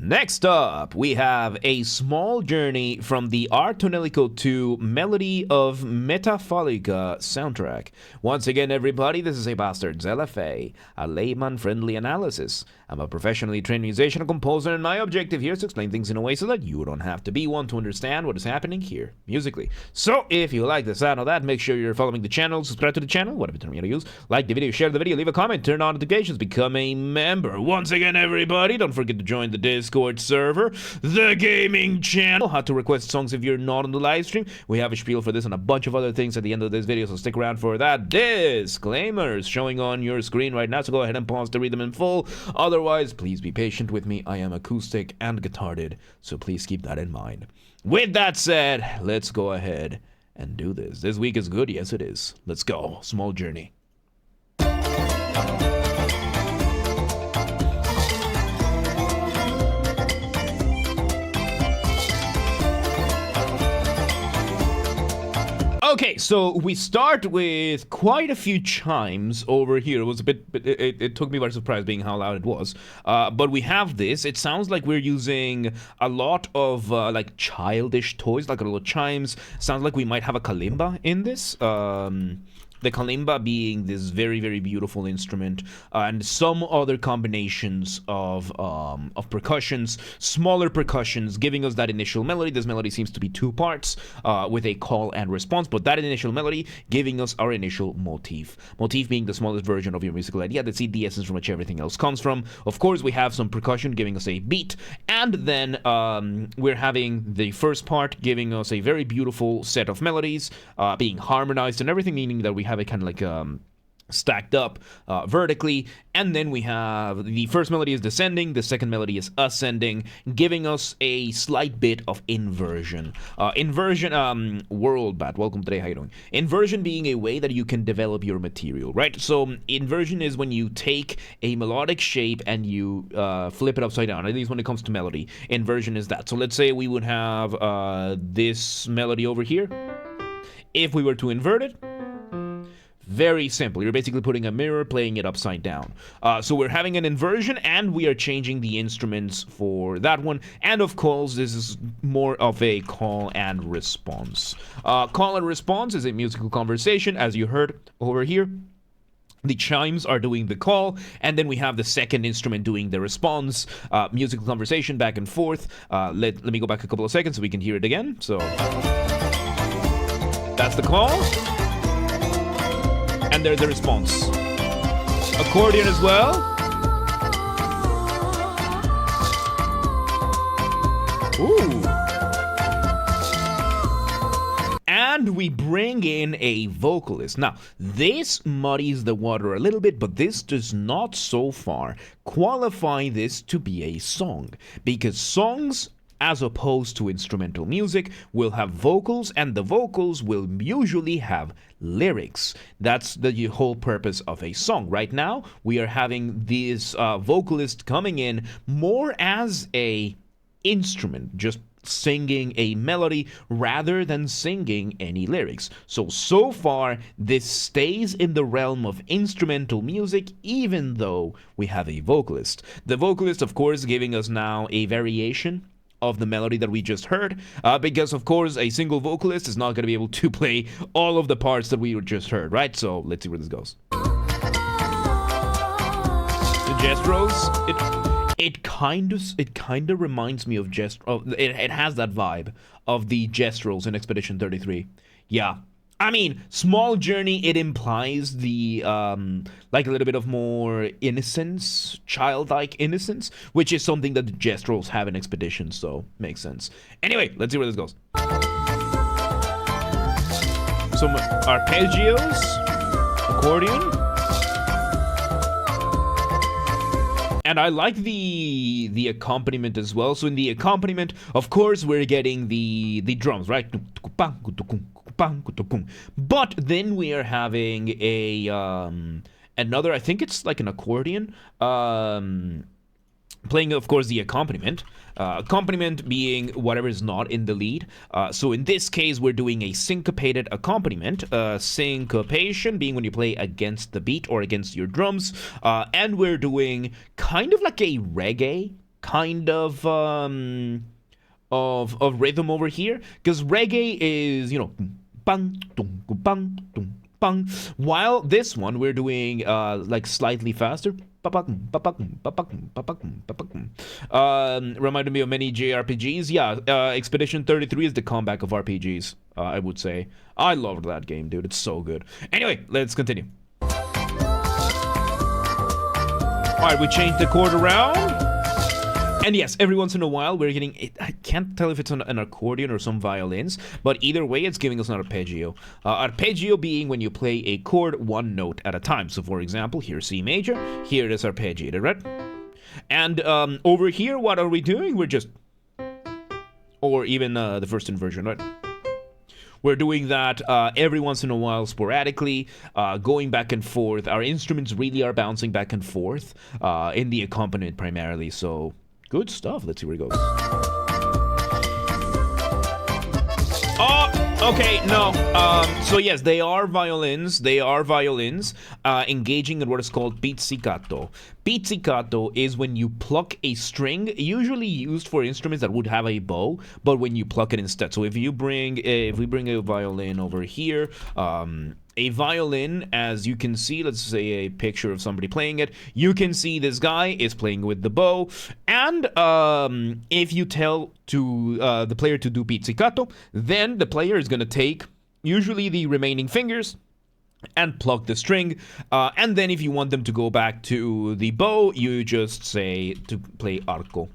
Next up, we have a small journey from the Tonelico to Melody of Metapholica soundtrack. Once again, everybody, this is a Basterd's LFA, a layman-friendly analysis. I'm a professionally trained musician and composer, and my objective here is to explain things in a way so that you don't have to be one to understand what is happening here, musically. So, if you like the sound of that, make sure you're following the channel, subscribe to the channel, whatever term you use, like the video, share the video, leave a comment, turn on notifications, become a member. Once again, everybody, don't forget to join the Discord server, the gaming channel. How to request songs if you're not on the live stream. We have a spiel for this and a bunch of other things at the end of this video, so stick around for that. Disclaimers showing on your screen right now, so go ahead and pause to read them in full. Otherwise, please be patient with me. I am acoustic and guitarded, so please keep that in mind. With that said, let's go ahead and do this. This week is good. Yes, it is. Let's go. Small journey. Okay, so we start with quite a few chimes over here. It was a bit, it took me by surprise being how loud it was. But we have this. It sounds like we're using a lot of like childish toys, like little chimes. Sounds like we might have a kalimba in this. The kalimba being this very, very beautiful instrument, and some other combinations of percussions, smaller percussions, giving us that initial melody. This melody seems to be two parts, with a call and response, but that initial melody giving us our initial motif. Motif being the smallest version of your musical idea, the seed, the essence from which everything else comes from. Of course, we have some percussion giving us a beat, and then we're having the first part giving us a very beautiful set of melodies, being harmonized and everything, meaning that we have it kind of like stacked up vertically, and then we have the first melody is descending, the second melody is ascending, giving us a slight bit of inversion. World Bat, welcome today, how you doing? Inversion being a way that you can develop your material, right? So inversion is when you take a melodic shape and you flip it upside down, at least when it comes to melody. Inversion is that. So let's say we would have this melody over here. If we were to invert it, very simple. You're basically putting a mirror, playing it upside down. So we're having an inversion, and we are changing the instruments for that one. And of course, this is more of a call and response. Call and response is a musical conversation, as you heard over here. The chimes are doing the call, and then we have the second instrument doing the response. Musical conversation back and forth. Let me go back a couple of seconds so we can hear it again. So that's the call. And there's the response. Accordion as well. Ooh. And we bring in a vocalist. Now, this muddies the water a little bit, but this does not so far qualify this to be a song, because songs, as opposed to instrumental music, will have vocals, and the vocals will usually have lyrics. That's the whole purpose of a song. Right now, we are having this vocalist coming in more as a instrument, just singing a melody rather than singing any lyrics. So far, this stays in the realm of instrumental music, even though we have a vocalist. The vocalist, of course, giving us now a variation of the melody that we just heard, because of course a single vocalist is not going to be able to play all of the parts that we just heard, right? So let's see where this goes. The gestuals, it kind of reminds me of it has that vibe of the gestuals in Expedition 33. Yeah. I mean, small journey, it implies the, like a little bit of more innocence, childlike innocence, which is something that the gestuals have in Expedition, so makes sense. Anyway, let's see where this goes. Some arpeggios, accordion. And I like the accompaniment as well. So in the accompaniment, of course, we're getting the drums, right? But then we are having a another, I think it's like an accordion, playing, of course, the accompaniment. Accompaniment being whatever is not in the lead. So in this case, we're doing a syncopated accompaniment. Syncopation being when you play against the beat or against your drums. And we're doing kind of like a reggae kind of rhythm over here, because reggae is, you know, bang, dum, bang, dum, bang, while this one we're doing like slightly faster. Reminded me of many JRPGs. Yeah, Expedition 33 is the comeback of RPGs, I would say. I loved that game, dude. It's so good. Anyway, let's continue. Alright, we changed the chord around. And yes, every once in a while we're getting it. I can't tell if it's an accordion or some violins, but either way it's giving us an arpeggio. Arpeggio being when you play a chord one note at a time. So for example, here's C major, here it is arpeggiated, right? And over here, what are we doing? We're just, or even the first inversion, right? We're doing that every once in a while, sporadically, going back and forth. Our instruments really are bouncing back and forth in the accompaniment primarily, so good stuff. Let's see where it goes. Oh, okay, no. So yes, they are violins. They are violins engaging in what is called pizzicato. Pizzicato is when you pluck a string, usually used for instruments that would have a bow, but when you pluck it instead. So if we bring a violin over here, a violin, as you can see, let's say a picture of somebody playing it, you can see this guy is playing with the bow, and if you tell to the player to do pizzicato, then the player is going to take usually the remaining fingers and pluck the string, and then if you want them to go back to the bow, you just say to play arco,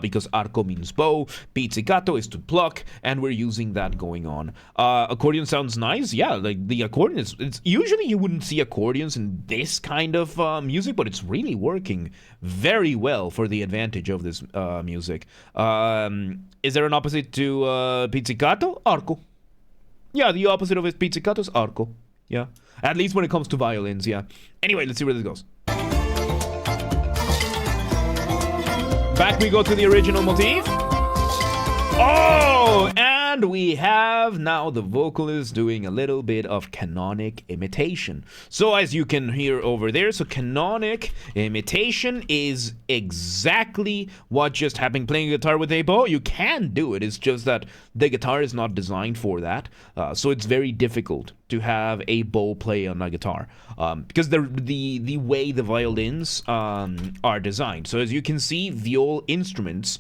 because arco means bow, pizzicato is to pluck, and we're using that going on. Accordion sounds nice, yeah, like the accordion is, it's usually you wouldn't see accordions in this kind of music, but it's really working very well for the advantage of this music. Is there an opposite to pizzicato? Arco. Yeah, the opposite of pizzicato is arco. Yeah, at least when it comes to violins, yeah. Anyway, let's see where this goes. Back we go to the original motif. Oh, and we have now the vocalist doing a little bit of canonic imitation. So as you can hear over there, so canonic imitation is exactly what just happened playing a guitar with a bow. You can do it, it's just that the guitar is not designed for that. So it's very difficult to have a bow play on a guitar because the way the violins are designed. So as you can see, viol instruments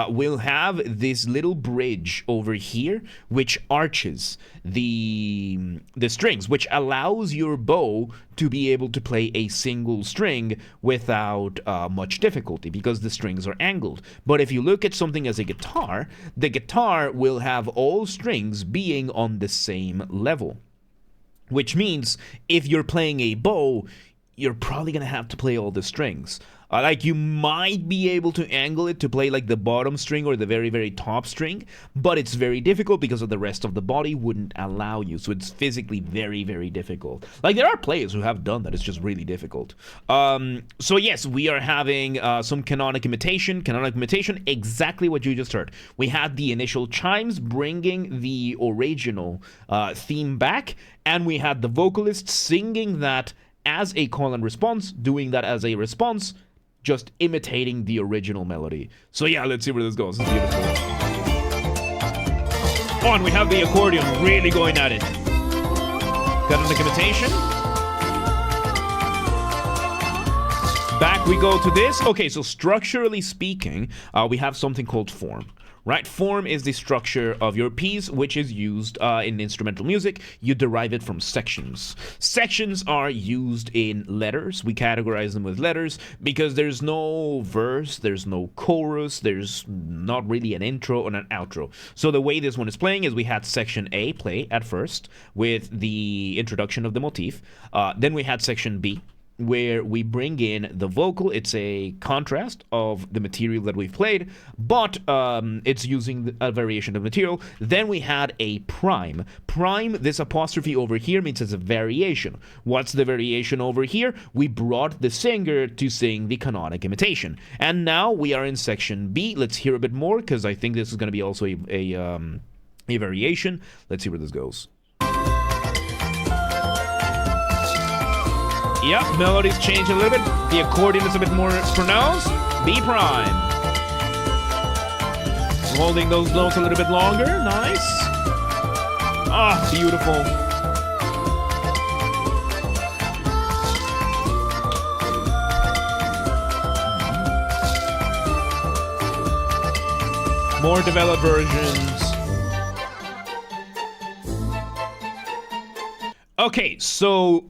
will have this little bridge over here which arches the strings, which allows your bow to be able to play a single string without much difficulty because the strings are angled. But if you look at something as a guitar, the guitar will have all strings being on the same level. Which means if you're playing a bow, you're probably going to have to play all the strings. Like you might be able to angle it to play like the bottom string or the very, very top string, but it's very difficult because of the rest of the body wouldn't allow you. So it's physically very, very difficult. Like there are players who have done that. It's just really difficult. So yes, we are having some canonic imitation. Canonic imitation, exactly what you just heard. We had the initial chimes bringing the original theme back, and we had the vocalist singing that as a call and response, doing that as a response, just imitating the original melody. So yeah, let's see where this goes. It's beautiful. Oh, and we have the accordion really going at it. Canonic imitation. Back we go to this. Okay, so structurally speaking, we have something called form. Right, form is the structure of your piece, which is used in instrumental music. You derive it from sections. Sections are used in letters. We categorize them with letters because there's no verse, there's no chorus, there's not really an intro and an outro. So the way this one is playing is we had section A play at first with the introduction of the motif. Then we had section B, where we bring in the vocal. It's a contrast of the material that we've played, but it's using a variation of material. Then we had a prime. Prime, this apostrophe over here means it's a variation. What's the variation over here? We brought the singer to sing the canonic imitation. And now we are in section B. Let's hear a bit more, because I think this is going to be also a variation. Let's see where this goes. Yep, melodies change a little bit. The accordion is a bit more pronounced. B prime. Holding those notes a little bit longer. Nice. Ah, beautiful. More developed versions. Okay, so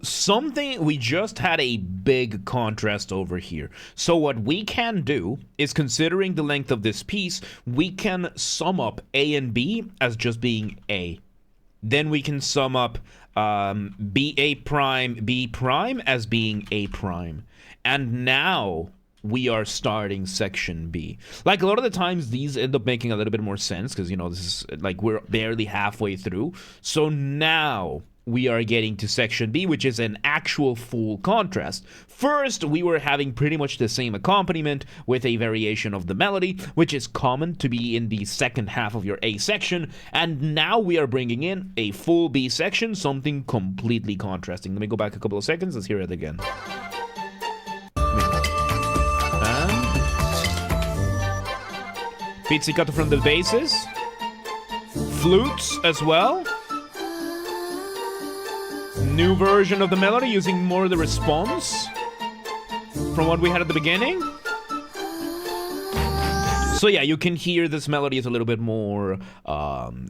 we just had a big contrast over here. So what we can do is, considering the length of this piece, we can sum up A and B as just being A. Then we can sum up B prime as being A prime. And now we are starting section B. Like, a lot of the times these end up making a little bit more sense because, you know, this is like we're barely halfway through. So now we are getting to section B, which is an actual full contrast. First, we were having pretty much the same accompaniment with a variation of the melody, which is common to be in the second half of your A section, and now we are bringing in a full B section, something completely contrasting. Let me go back a couple of seconds, let's hear it again. Pizzicato from the basses, flutes as well. New version of the melody using more of the response from what we had at the beginning. So yeah, you can hear this melody is a little bit more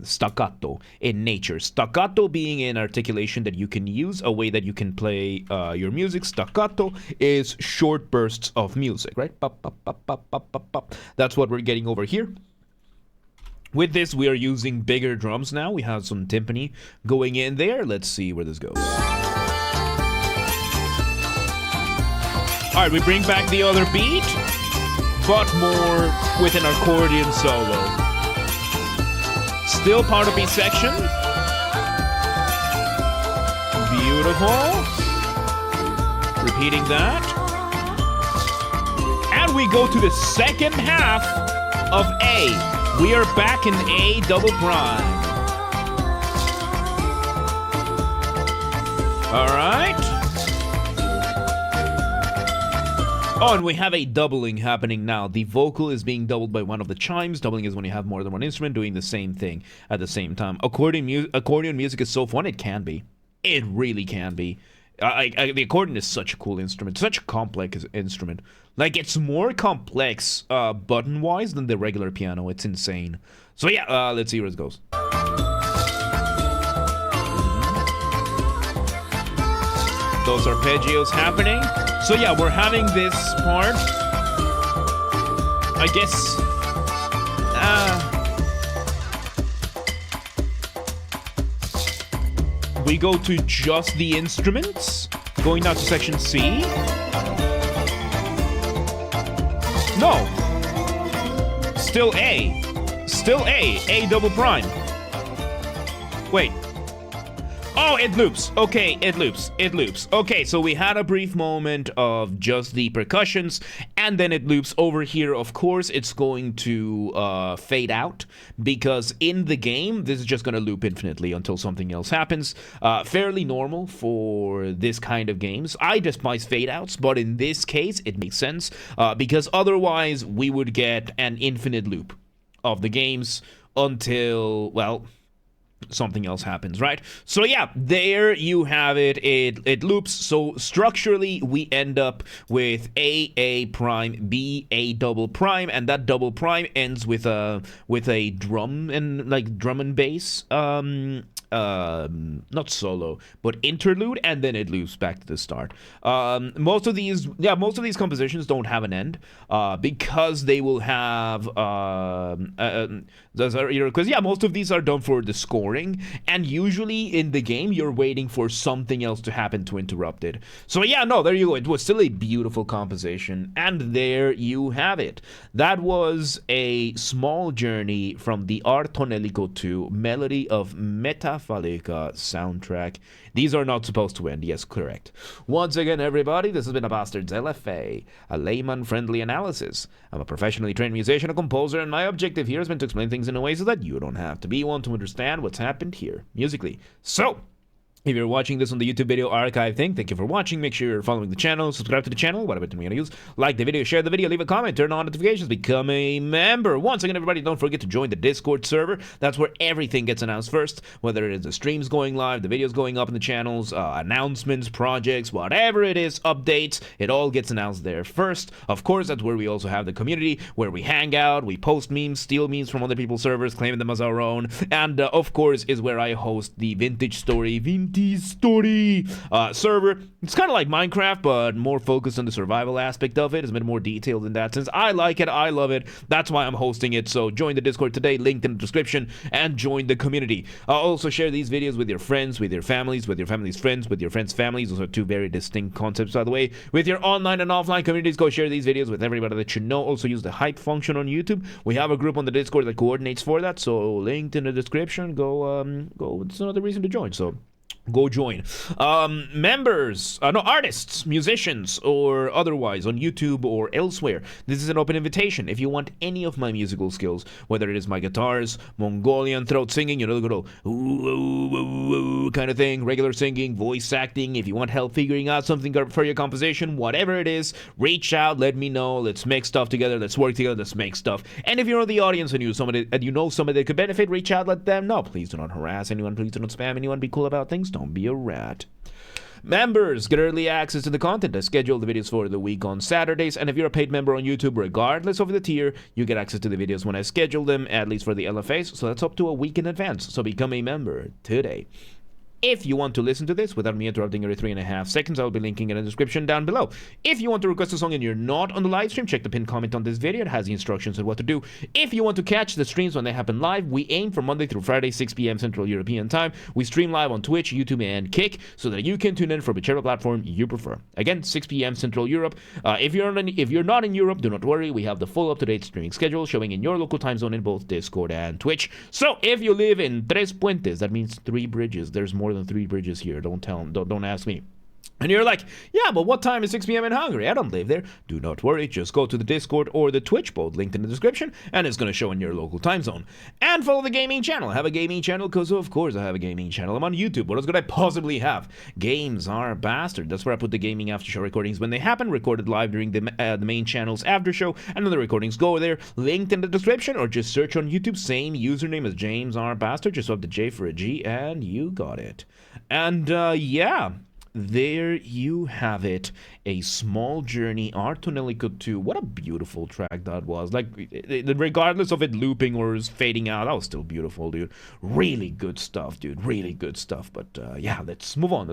staccato in nature. Staccato being an articulation that you can use, a way that you can play your music. Staccato is short bursts of music, right? Pop, pop, pop, pop, pop, pop, pop. That's what we're getting over here. With this, we are using bigger drums now. We have some timpani going in there. Let's see where this goes. Alright, we bring back the other beat, but more with an accordion solo. Still part of B section. Beautiful. Repeating that. And we go to the second half of A. We are back in A double prime. All right. Oh, and we have a doubling happening now. The vocal is being doubled by one of the chimes. Doubling is when you have more than one instrument doing the same thing at the same time. Accordion music is so fun. It can be. It really can be. The accordion is such a cool instrument, such a complex instrument. Like, it's more complex button-wise than the regular piano. It's insane. So yeah, let's see where it goes. Those arpeggios happening. So yeah, we're having this part. I guess. We go to just the instruments. Going down to section C. No. Still A. Still A. A double prime. Wait. Oh, it loops. Okay, it loops. It loops. Okay, so we had a brief moment of just the percussions, and then it loops over here. Of course, it's going to fade out, because in the game, this is just going to loop infinitely until something else happens. Fairly normal for this kind of games. I despise fade outs, but in this case, it makes sense, because otherwise, we would get an infinite loop of the games until, well, something else happens, right? So yeah, there you have it. It loops. So structurally, we end up with A prime, B, A double prime, and that double prime ends with a drum and bass. Not solo, but interlude, and then it loops back to the start. Most of these compositions don't have an end, because they will have because most of these are done for the scoring, and usually in the game you're waiting for something else to happen to interrupt it. So yeah, no, there you go. It was still a beautiful composition, and there you have it. That was a small journey from the Tonelico to Melody of Metafalika soundtrack. These are not supposed to end. Yes, correct. Once again, everybody, this has been a Basterd's LFA, a layman-friendly analysis. I'm a professionally trained musician, a composer, and my objective here has been to explain things in a way so that you don't have to be one to understand what's happened here musically. So, If you're watching this on the YouTube video archive thing, thank you for watching. Make sure you're following the channel, subscribe to the channel, whatever button you're gonna use. Like the video, share the video, leave a comment, turn on notifications, become a member. Once again, everybody, don't forget to join the Discord server. That's where everything gets announced first, whether it is the streams going live, the videos going up in the channels, announcements, projects, whatever it is, updates, it all gets announced there first. Of course, that's where we also have the community, where we hang out, we post memes, steal memes from other people's servers, claiming them as our own, and of course is where I host the Vintage Story server. It's kind of like Minecraft, but more focused on the survival aspect of it. It's a bit more detailed in that sense. I like it. I love it. That's why I'm hosting it. So join the Discord today, linked in the description, and join the community. Also share these videos with your friends, with your families, with your family's friends, with your friends' families. Those are two very distinct concepts, by the way. With your online and offline communities, go share these videos with everybody that you know. Also use the hype function on YouTube. We have a group on the Discord that coordinates for that. So linked in the description. Go. It's another reason to join. So go join. Artists, musicians, or otherwise on YouTube or elsewhere. This is an open invitation. If you want any of my musical skills, whether it is my guitars, Mongolian throat singing, the good old ooh, ooh, ooh, ooh kind of thing, regular singing, voice acting, if you want help figuring out something for your composition, whatever it is, reach out, let me know, let's make stuff together, let's work together, let's make stuff. And if you're in the audience and you know somebody that could benefit, reach out, let them know. Please do not harass anyone, please do not spam anyone, be cool about things. Don't be a rat. Members get early access to the content. I schedule the videos for the week on Saturdays, and if you're a paid member on YouTube, regardless of the tier, you get access to the videos when I schedule them, at least for the LFAs, so that's up to a week in advance. So become a member today. If you want to listen to this without me interrupting every 3.5 seconds, I'll be linking in the description down below. If you want to request a song and you're not on the live stream, check the pinned comment on this video. It has the instructions on what to do. If you want to catch the streams when they happen live, we aim for Monday through Friday, 6 p.m. Central European Time. We stream live on Twitch, YouTube, and Kick so that you can tune in for whichever platform you prefer. Again, 6 p.m. Central Europe. If you're not in Europe, do not worry. We have the full up-to-date streaming schedule showing in your local time zone in both Discord and Twitch. So if you live in Tres Puentes, that means 3 bridges. There's more than 3 bridges here. Don't ask me. And you're like, yeah, but what time is 6 p.m. in Hungary? I don't live there. Do not worry. Just go to the Discord or the Twitch, both linked in the description, and it's going to show in your local time zone. And follow the gaming channel. I have a gaming channel because, of course, I have a gaming channel. I'm on YouTube. What else could I possibly have? Games are Basterd. That's where I put the gaming after show recordings when they happen, recorded live during the main channel's after show, and then the recordings go there, linked in the description, or just search on YouTube, same username as James R. Basterd. Just swap the J for a G, and you got it. And, yeah. There you have it, a small journey, our Tonelico 2. What a beautiful track that was. Like, regardless of it looping or fading out, that was still beautiful, dude. Really good stuff, dude. Really good stuff. But yeah, let's move on.